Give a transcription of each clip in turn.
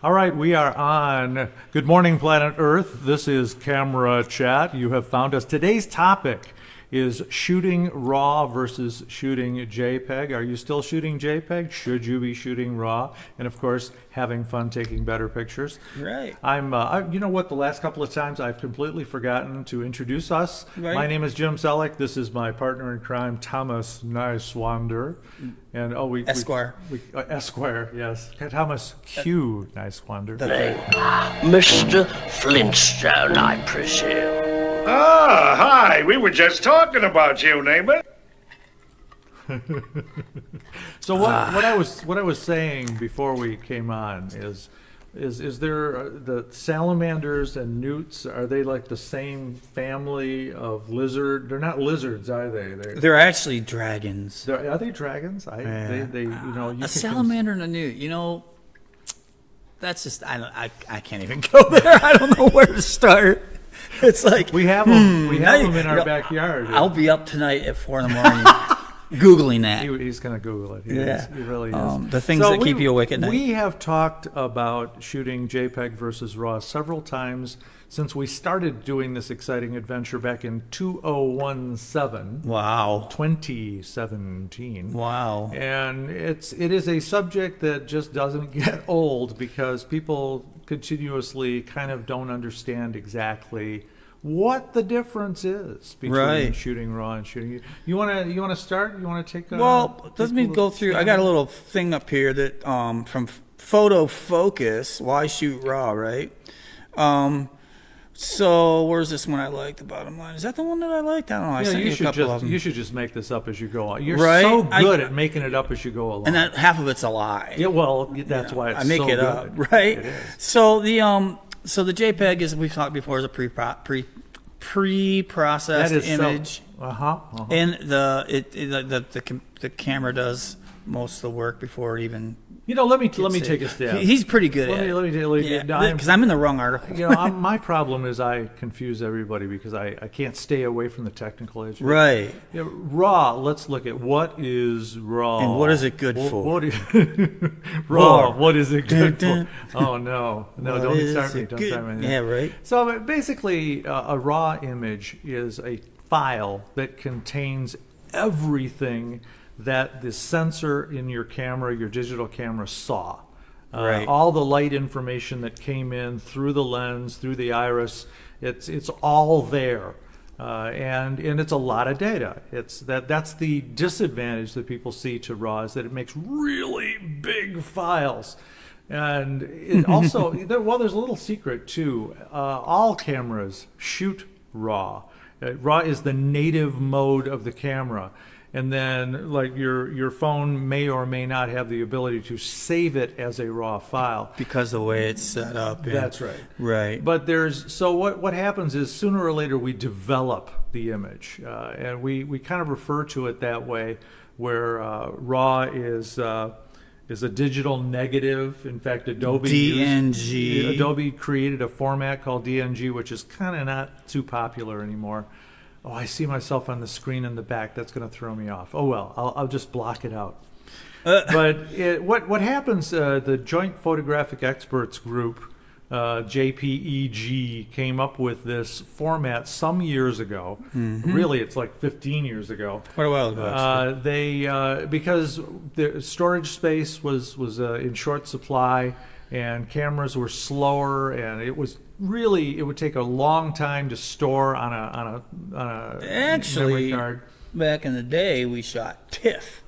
All right, we are on Good Morning Planet Earth. This is Camera Chat. You have found us. Today's topic is shooting RAW versus shooting JPEG. Are you still shooting JPEG? Should you be shooting RAW? And of course, having fun taking better pictures. Right. You know what? The last couple of times I've completely forgotten to introduce us. Right. My name is Jim Selleck. This is my partner in crime, Thomas Niswander. And Esquire. Esquire, yes. Thomas Q. Niswander. Mr. Flintstone, I presume. Ah, hi. We were just talking about you, neighbor. So what I was saying before we came on is there the salamanders and newts, are they like the same family of lizard? They're not lizards, are they? They're actually dragons. Are they dragons? A salamander and a newt. That's just I can't even go there. I don't know where to start. It's like we have them. We have them in our backyard. I'll be up tonight at 4 a.m. Googling that. He's going to Google it. He really is. The things that keep you awake at night. We have talked about shooting JPEG versus RAW several times since we started doing this exciting adventure back in 2017. Wow. 2017. Wow. And it is a subject that just doesn't get old because people continuously kind of don't understand exactly what the difference is between shooting RAW and shooting. You want to start? You want to take? Let me go through. I got a little thing up here that from Photo Focus. Why shoot RAW? Right. So where's this one I liked? The bottom line, is that the one that I liked? I don't know. I sent you a couple of them. You should just make this up as you go on. You're so good at making it up as you go along. And that half of it's a lie. Yeah, well, that's why it's I make so it good. up, right? It is. So the JPEG is, we've talked before, is a pre-processed image, and the camera does most of the work before it even. Let me take a stab. He's pretty good at it. Let me because I'm in the wrong article. My problem is I confuse everybody because I can't stay away from the technical edge. Right. RAW. Let's look at what is RAW and what is it good for. What is RAW? What is it good for? Oh no! Don't start me. Don't start me. Yeah, right. So basically, a RAW image is a file that contains everything that the sensor in your camera, your digital camera, saw. Right. All the light information that came in through the lens, through the iris, it's all there. And it's a lot of data. That's the disadvantage that people see to RAW, is that it makes really big files. And it also, there's a little secret too. All cameras shoot RAW. RAW is the native mode of the camera. And then, like, your phone may or may not have the ability to save it as a RAW file because the way it's set up. That's right. Right. But what happens is sooner or later we develop the image, and we kind of refer to it that way, where RAW is a digital negative. In fact, Adobe created a format called DNG, which is kind of not too popular anymore. Oh, I see myself on the screen in the back. That's going to throw me off. Oh well, I'll just block it out. But what happens? The Joint Photographic Experts Group, JPEG, came up with this format some years ago. Mm-hmm. Really, it's like 15 years ago. Quite a while ago. Because the storage space was in short supply, and cameras were slower, and it would take a long time to store on a memory card. Back in the day, we shot TIFF.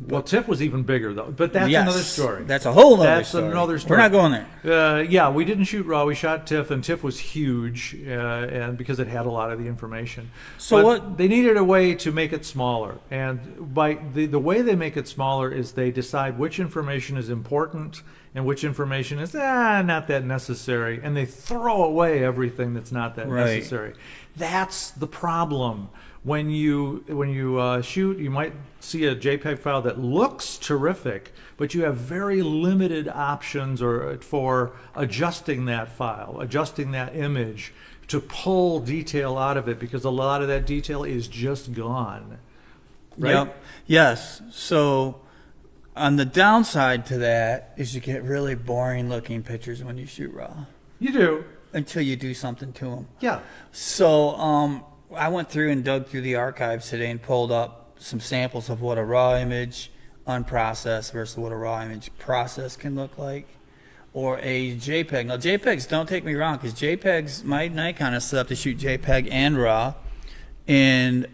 Well, TIFF was even bigger, though. But that's another story. That's a whole other That's story. Another story. We're not going there. Yeah, we didn't shoot RAW. We shot TIFF, and TIFF was huge, and because it had a lot of the information. But they needed a way to make it smaller, and by the way they make it smaller is they decide which information is important and which information is not that necessary, and they throw away everything that's not that necessary. That's the problem. When you shoot, you might see a JPEG file that looks terrific, but you have very limited options for adjusting that file, adjusting that image to pull detail out of it, because a lot of that detail is just gone. Right? Yep. Yes. So On the downside to that is you get really boring looking pictures when you shoot raw. You do. Until you do something to them. Yeah. So I went through and dug through the archives today and pulled up some samples of what a raw image unprocessed versus what a raw image processed can look like, or a JPEG. Now JPEGs, don't take me wrong, because JPEGs, my Nikon is set up to shoot JPEG and raw. And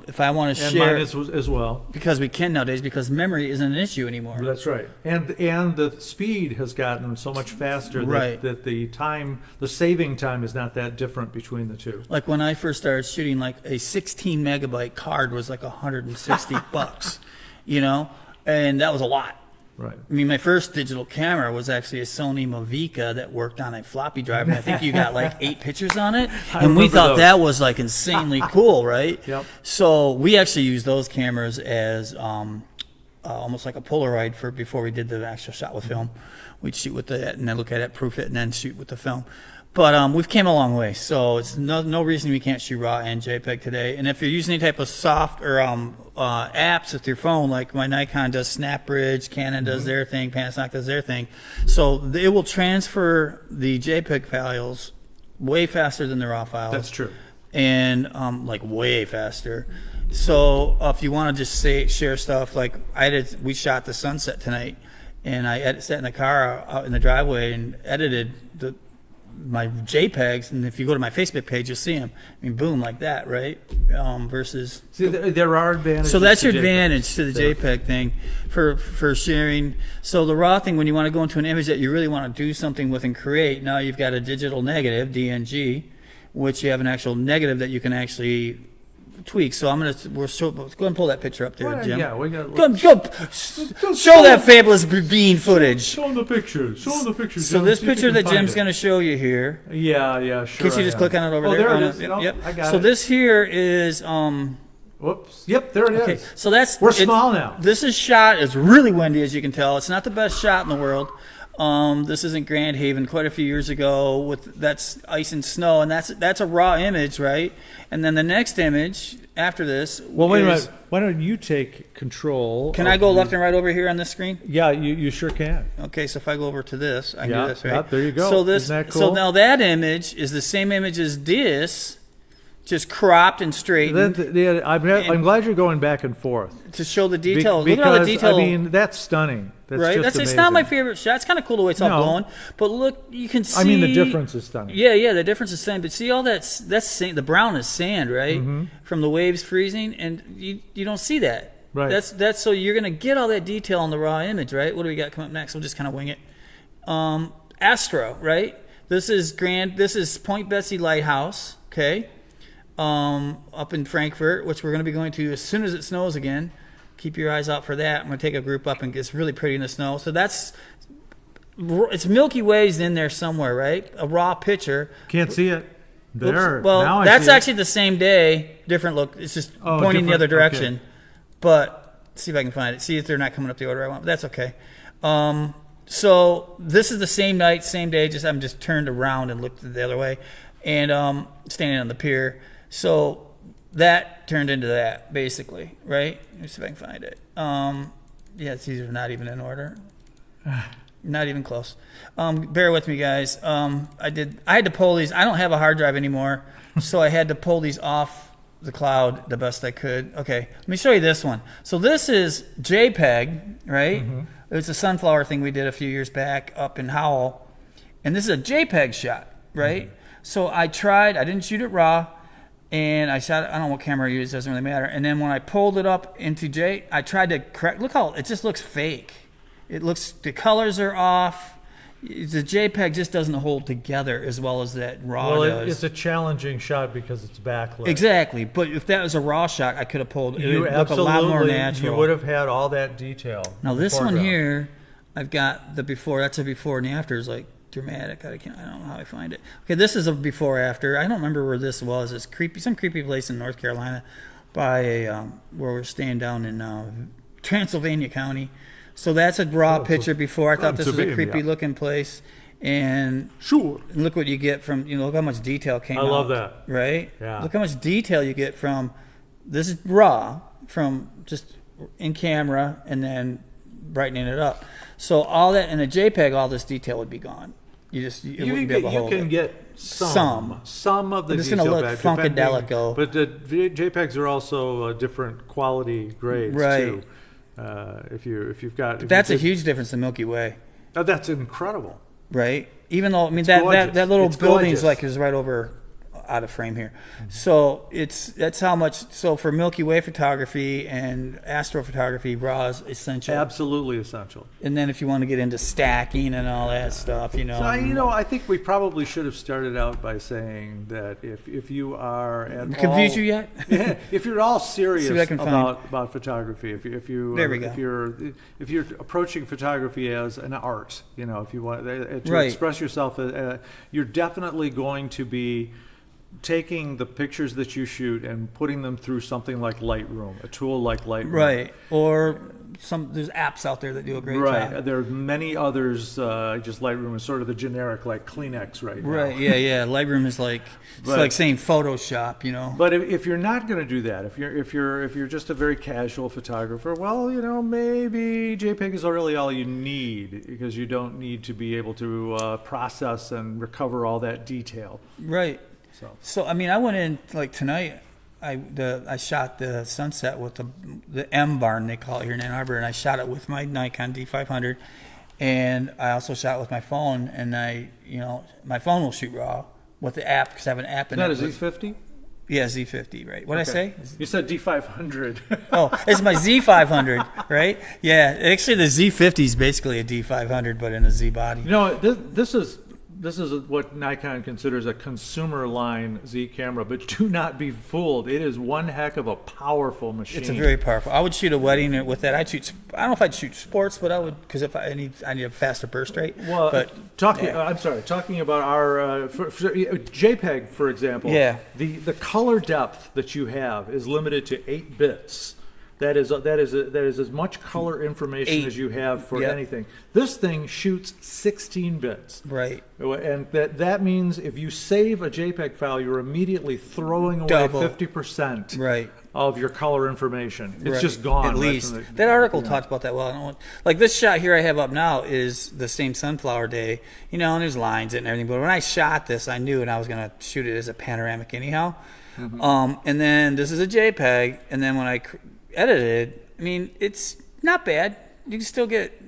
if I want to share, mine as well, because we can nowadays, because memory isn't an issue anymore. That's right, and the speed has gotten so much faster that the saving time is not that different between the two. Like when I first started shooting, like a 16 megabyte card was like $160, you know, and that was a lot. Right. I mean, my first digital camera was actually a Sony Mavica that worked on a floppy drive, and I think you got like 8 pictures on it, and we thought that was like insanely cool, right? Yep. So we actually used those cameras as almost like a Polaroid for before we did the actual shot with film. We'd shoot with that, and then look at it, proof it, and then shoot with the film. But we've came a long way, so it's no reason we can't shoot RAW and JPEG today. And if you're using any type of soft or apps with your phone, like my Nikon does SnapBridge, Canon does their thing, Panasonic does their thing, so it will transfer the JPEG files way faster than the RAW files. That's true. And like way faster. So if you want to just share stuff, like we shot the sunset tonight, and I sat in the car out in the driveway and edited my JPEGs, and if you go to my Facebook page, you'll see them. I mean, boom, like that, right? Versus. See, there are advantages. So that's your advantage to the JPEG thing for sharing. So the RAW thing, when you want to go into an image that you really want to do something with and create, now you've got a digital negative, DNG, which you have an actual negative that you can actually tweak. So go ahead and pull that picture up there, Jim. Yeah, we got. Go show that fabulous bean footage. Show them the pictures. Show them the pictures. So this picture that Jim's going to show you here. Yeah, sure. Can you just click on it over there? There it is. Yep, I got it. So this here is whoops. Yep, there it is. Okay, so we're small now. This is shot. It's really windy, as you can tell. It's not the best shot in the world. This is in Grand Haven quite a few years ago. That's ice and snow, and that's a raw image, right? And then the next image after this. Well, wait a minute. Why don't you take control? Can I go left and right over here on this screen? Yeah, you sure can. Okay, so if I go over to this, I can do this, right? Yeah, there you go. So isn't that cool? So now that image is the same image as this, just cropped and straightened. I'm glad you're going back and forth to show the detail. Because, look at all the detail. I mean, that's stunning. That's right? Just It's not my favorite shot. It's kind of cool the way it's all blowing. But look, you can see. I mean, the difference is stunning. Yeah, the difference is sand. But see all that's sand, the brown is sand, right? From the waves freezing, and you don't see that. Right. That's so you're gonna get all that detail on the raw image, right? What do we got coming up next? We'll just kind of wing it. Astro, right? This is Point Betsy Lighthouse, okay? Up in Frankfurt, which we're going to be going to as soon as it snows again. Keep your eyes out for that. I'm going to take a group up, and it's really pretty in the snow. So it's Milky Way's in there somewhere, right? A raw picture. Can't see it. There. Oops. Well, now that's actually the same day, different look. It's just pointing the other direction. Okay. But see if I can find it. See if they're not coming up the order I want. But that's okay. So this is the same night, same day. I'm just turned around and looked the other way, and standing on the pier. So that turned into that, basically, right? Let me see if I can find it. Yeah, these are not even in order. Not even close. Bear with me, guys. I had to pull these. I don't have a hard drive anymore, so I had to pull these off the cloud the best I could. Okay, let me show you this one. So this is JPEG, right? It was a sunflower thing we did a few years back up in Howell, and this is a JPEG shot, right? So I didn't shoot it raw. And I shot it, I don't know what camera I used, doesn't really matter. And then when I pulled it up into I tried to correct, look how, it just looks fake. The colors are off. The JPEG just doesn't hold together as well as that RAW does. It's a challenging shot because it's backlit. Exactly. But if that was a RAW shot, I could have pulled, it would look a lot more natural. You would have had all that detail. Now this one here, I've got the before, that's a before and after, is like, dramatic. I don't know how I find it. Okay, this is a before after. I don't remember where this was. It's some creepy place in North Carolina by where we're staying down in Transylvania County. So that's a raw picture before. I thought this was a creepy looking place. And look what you get from, look how much detail came out. I love that. Right? Yeah. Look how much detail you get from, this is raw, from just in camera, and then brightening it up. So all that in a JPEG, all this detail would be gone. You wouldn't be able to hold can it. get some of the But it's detail going to look back, funkadelico. but the JPEGs are also different quality grades too. If you've got that's a huge difference in Milky Way. Oh, that's incredible, right? Even though it's that little it's building's gorgeous. is right over out of frame here. So that's how much. So for Milky Way photography and astrophotography, RAW is essential. Absolutely essential. And then if you want to get into stacking and all that stuff, So I think we probably should have started out by saying that if you are at confuse you yet? Yeah, if you're all serious about photography, if you there we go. if you're approaching photography as an art, if you want to right. express yourself, you're definitely going to be taking the pictures that you shoot and putting them through something like Lightroom, a tool like Lightroom. Right. Or there's apps out there that do a great right. job. There are many others, just Lightroom is sort of the generic like Kleenex right now. Right, yeah. Lightroom is like like saying Photoshop, But if you're not going to do that, if you're just a very casual photographer, well, maybe JPEG is really all you need, because you don't need to be able to process and recover all that detail. Right. So I mean, I went in like tonight. I shot the sunset with the M barn, they call it here in Ann Arbor, and I shot it with my Nikon D500, and I also shot with my phone. And my phone will shoot RAW with the app, because I have an app in it. Is that a Z50? Yeah, Z50, right? What did I say? You said D500. Oh, it's my Z500, right? Yeah, actually the Z50 is basically a D500, but in a Z body. This is what Nikon considers a consumer line Z camera, but do not be fooled. It is one heck of a powerful machine. It's a very powerful. I would shoot a wedding with that. I don't know if I'd shoot sports, but I would, because if I need a faster burst rate. Well, but talking about our JPEG, for example. Yeah. The color depth that you have is limited to 8 bits. That is as much color information as you have for anything. This thing shoots 16 bits. Right. And that means if you save a JPEG file, you're immediately throwing away 50% of your color information. It's just gone. At least. That article talked about that well. Like this shot here I have up now is the same sunflower day, and there's lines and everything. But when I shot this, I knew, and I was going to shoot it as a panoramic anyhow. Mm-hmm. And then this is a JPEG, and then when I edited, I mean, it's not bad. You can still get,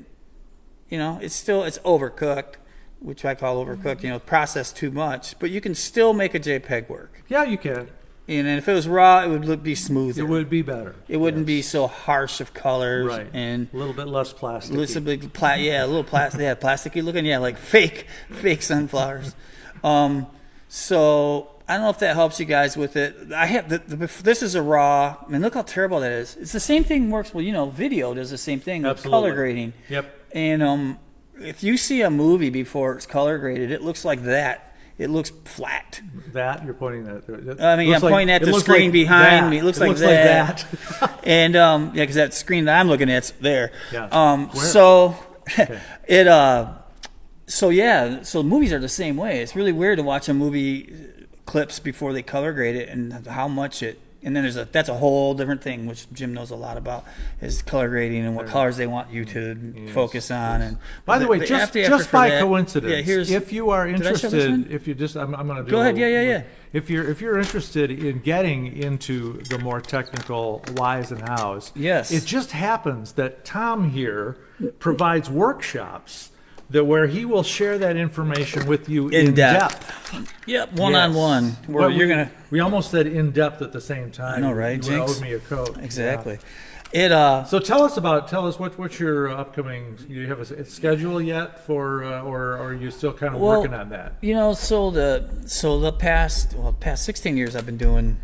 it's overcooked, which I call overcooked, processed too much, but you can still make a JPEG work. Yeah, you can. And if it was raw, it would be smoother. It would be better. It wouldn't be so harsh of colors. Right. And a little bit less plastic. A little plastic. Yeah, plasticky looking. Yeah, like fake sunflowers. So I don't know if that helps you guys with it. I have this is a raw. I mean, look how terrible that is. It's the same thing works. Well, video does the same thing with color grading. Yep. And if you see a movie before it's color graded, it looks like that. It looks flat. That you're pointing at. I mean, I'm pointing at the screen behind me. It looks like that. And because that screen that I'm looking at's there. Yeah. So So movies are the same way. It's really weird to watch a movie clips before they color grade it, and how much it. And then that's a whole different thing, which Jim knows a lot about, is color grading and what colors they want you to focus on. And by the way, just by coincidence, if you are interested, I'm going to do. Go ahead. Yeah. If you're interested in getting into the more technical whys and hows, yes, it just happens that Tom here provides workshops where he will share that information with you in depth. Yep, one-on-one. We almost said in depth at the same time. I know, right? You owed me a coat. Exactly. Yeah. So tell us what's your upcoming. Do you have a schedule yet for, or are you still kind of working on that? So the past 16 years I've been doing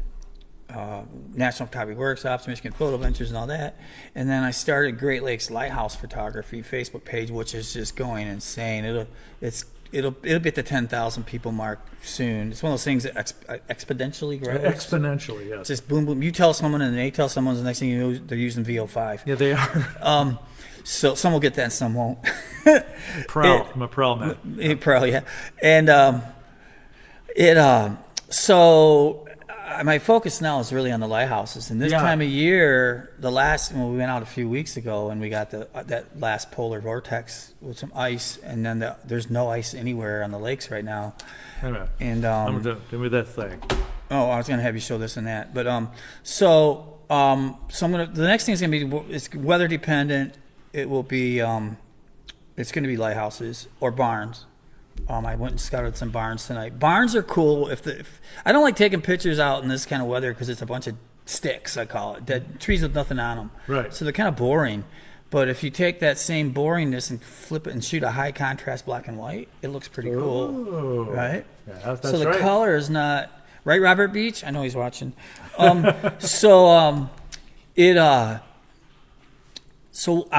National Photography Workshops, Michigan Photo Ventures, and all that. And then I started Great Lakes Lighthouse Photography Facebook page, which is just going insane. It'll be at the 10,000 people mark soon. It's one of those things that exponentially grows. Exponentially, yes. Just boom, boom. You tell someone, and they tell someone. The next thing you know, they're using VO5. Yeah, they are. So some will get that, and some won't. I'm a Prel man. Prel, yeah. And So my focus now is really on the lighthouses. And this time of year, we went out a few weeks ago and we got that last polar vortex with some ice, and then there's no ice anywhere on the lakes right now. And give me that thing. Oh, I was gonna have you show this and that, but so I'm gonna. The next thing is gonna be, it's weather dependent. It will be it's gonna be lighthouses or barns. I went and scouted some barns tonight. Barns are cool if I don't like taking pictures out in this kind of weather because it's a bunch of sticks, I call it, dead trees with nothing on them. Right. So they're kind of boring. But if you take that same boringness and flip it and shoot a high contrast black and white, it looks pretty cool, right? Yeah, that's so the right. color is not right. Robert Beach, I know he's watching. So I'm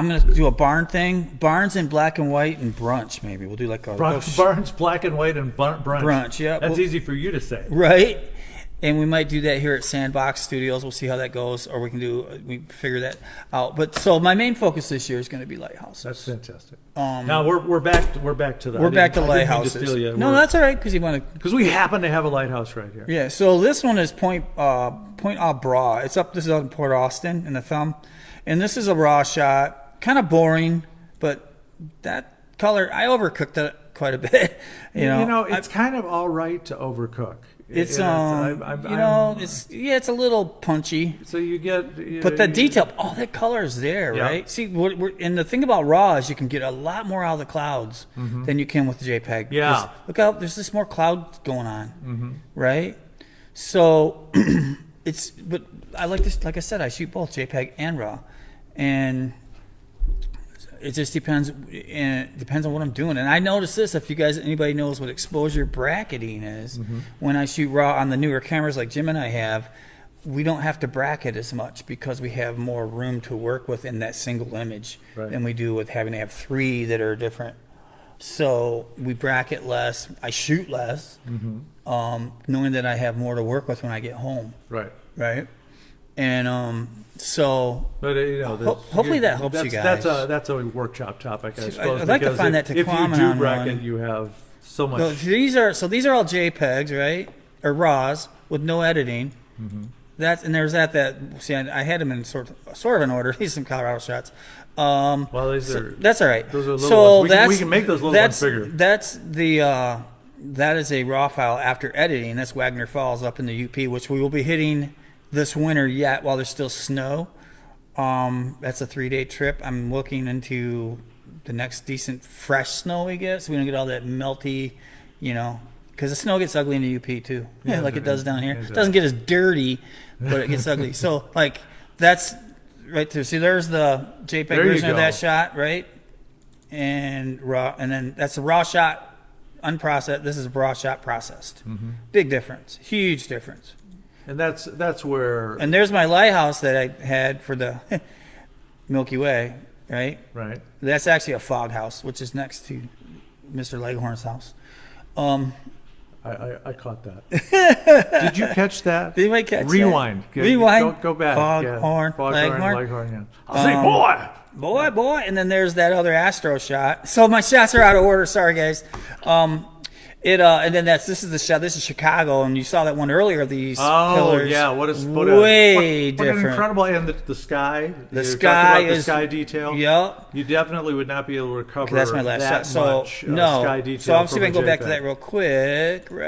gonna do a barn thing. Barns in black and white and brunch. Maybe we'll do like a barns black and white and brunch. Brunch, yeah. That's easy for you to say, right? And we might do that here at Sandbox Studios. We'll see how that goes, or we figure that out. But so my main focus this year is going to be lighthouses. That's fantastic. Now we're back to the. We're back to lighthouses. No, that's all right because we happen to have a lighthouse right here. Yeah. So this one is Point au Bras. This is up in Port Austin in the Thumb, and this is a raw shot. Kind of boring, but that color I overcooked it quite a bit. It's kind of all right to overcook. It's it's a little punchy. So you get, but the detail, that color is there, right? See, and the thing about raw is you can get a lot more out of the clouds than you can with the JPEG. Yeah. Look out, there's this more cloud going on, right? So but I like this. Like I said, I shoot both JPEG and raw, and it just depends. And it depends on what I'm doing. And I noticed this. If anybody knows what exposure bracketing is, when I shoot raw on the newer cameras like Jim and I have, we don't have to bracket as much because we have more room to work with in that single image than we do with having to have 3 that are different. So we bracket less. I shoot less, knowing that I have more to work with when I get home. Right. Right. And but hopefully that helps you guys. That's a workshop topic, I suppose. I'd like to find that to comment on. If you do bracket, you have so much. No, these are all JPEGs, right, or RAWs with no editing. There's that. See, I had them in sort of an order. These are some Colorado shots. That's all right. Those are little ones. We can make those little ones bigger. That is a raw file after editing. That's Wagner Falls up in the UP, which we will be hitting this winter yet while there's still snow. That's a 3-day trip. I'm looking into the next decent fresh snow we get, so we don't get all that melty, because the snow gets ugly in the UP too, like it does down here. It doesn't get as dirty, but it gets ugly. So that's right there. See, there's the JPEG version of that shot, right? And raw, and then that's a raw shot, unprocessed. This is a raw shot processed. Big difference, huge difference. And that's where. And there's my lighthouse that I had for the Milky Way, right? Right. That's actually a fog house, which is next to Mr. Leghorn's house. I caught that. Did you catch that? Did you catch Rewind. That? Rewind. Go back. Foghorn. Leghorn. Yeah. I'll say boy. And then there's that other Astro shot. So my shots are out of order. Sorry, guys. And then this is the shot. This is Chicago, and you saw that one earlier. These pillars. Yeah, what way different. An incredible, and the sky. The sky is the sky detail. Yep. You definitely would not be able to recover. That's my last shot. So sky detail. So I'm see if I can go back to that real quick. Right.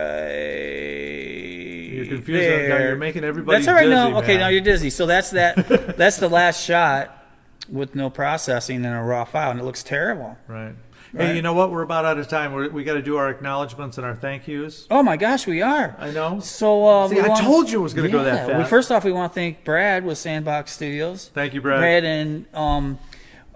You're confused. Now you're making everybody. That's all right. Dizzy, no, okay. Man. Now you're dizzy. So that's that. That's the last shot with no processing and a raw file, and it looks terrible. Right. Hey, you know what? We're about out of time. We got to do our acknowledgments and our thank yous. Oh my gosh, we are. I know. So I told you it was going to go that fast. First off, we want to thank Brad with Sandbox Studios. Thank you, Brad. Brad, and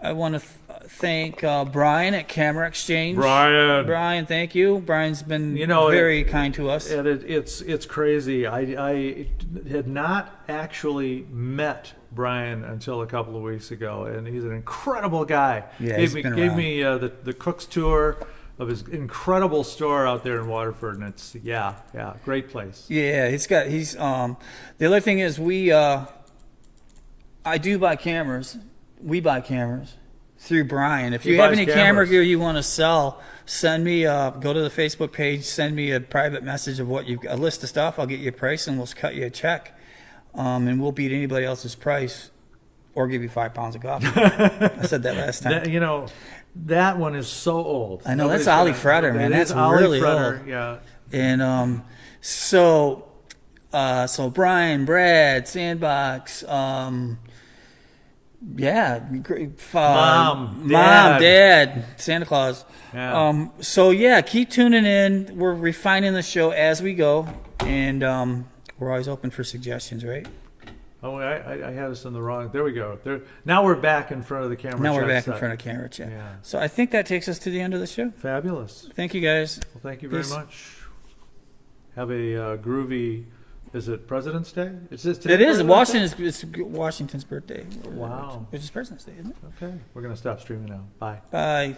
I want to thank Brian at Camera Exchange. Brian, thank you. Brian's been very kind to us. And it's crazy. I had not actually met Brian until a couple of weeks ago, and he's an incredible guy. Yeah, gave me the cook's tour of his incredible store out there in Waterford, and it's great place. Yeah, the other thing is I do buy cameras. We buy cameras through Brian. If He you have buys any camera cameras. gear you want to sell, send me. Go to the Facebook page. Send me a private message of what a list of stuff. I'll get you a price and we'll cut you a check, and we'll beat anybody else's price, or give you 5 pounds of coffee. I said that last time. That one is so old. I know, that's Ollie Fretter, man. That's really old. Yeah. And so Brian, Brad, Sandbox, Mom, Dad, Santa Claus. Yeah. Keep tuning in. We're refining the show as we go, and we're always open for suggestions, right? Oh, I had us in the wrong. There we go. Now we're back in front of the camera. Now we're chat back in set. front of camera chat. Yeah. So I think that takes us to the end of the show. Fabulous. Thank you, guys. Well, thank you very Peace. much. Have a groovy. Is it President's Day? Is this today? It is. President's Day? It's Washington's birthday. Wow. It's his President's Day, isn't it? Okay. We're gonna stop streaming now. Bye. Bye.